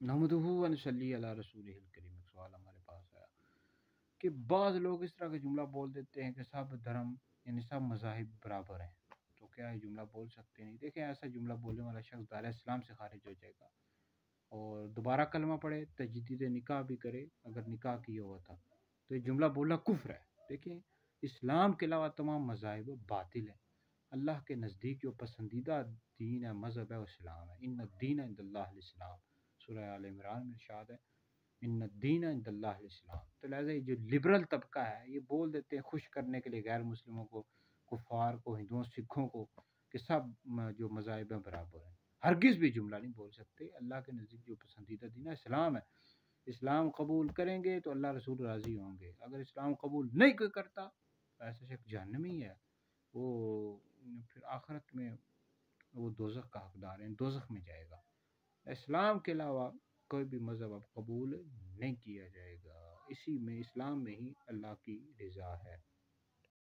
نحمدہ و نصلی علی رسولہ الکریم۔ ایک سوال ہمارے پاس آیا کہ بعض لوگ اس طرح کا جملہ بول دیتے ہیں کہ سب دھرم یعنی سب مذاہب برابر ہیں، تو کیا یہ جملہ بول سکتے نہیں؟ دیکھیں، ایسا جملہ بولنے والا شخص دائرہ اسلام سے خارج ہو جائے گا، اور دوبارہ کلمہ پڑھے، تجدید نکاح بھی کرے اگر نکاح کیا ہوا تھا، تو یہ جملہ بولنا کفر ہے۔ دیکھیں، اسلام کے علاوہ تمام مذاہب باطل ہیں۔ اللہ کے نزدیک جو پسندیدہ دین ہے، مذہب ہے، وہ اسلام ہے۔ ان الدین عند اللہ الاسلام، سورہ آل عمران میں ارشاد ہے ان الدین عند اللہ الاسلام۔ تو لہٰذا یہ جو لبرل طبقہ ہے، یہ بول دیتے ہیں خوش کرنے کے لیے غیر مسلموں کو، کفار کو، ہندوؤں، سکھوں کو، کہ سب جو مذاہب ہیں برابر ہیں۔ ہرگز بھی جملہ نہیں بول سکتے۔ اللہ کے نزدیک جو پسندیدہ دین ہے اسلام ہے۔ اسلام قبول کریں گے تو اللہ رسول راضی ہوں گے، اگر اسلام قبول نہیں کوئی کرتا تو ایسا شخص جہنمی ہے، وہ پھر آخرت میں وہ دوزخ کا حقدار ہے، دوزخ میں جائے گا۔ اسلام کے علاوہ کوئی بھی مذہب اب قبول نہیں کیا جائے گا، اسی میں اسلام میں ہی اللہ کی رضا ہے۔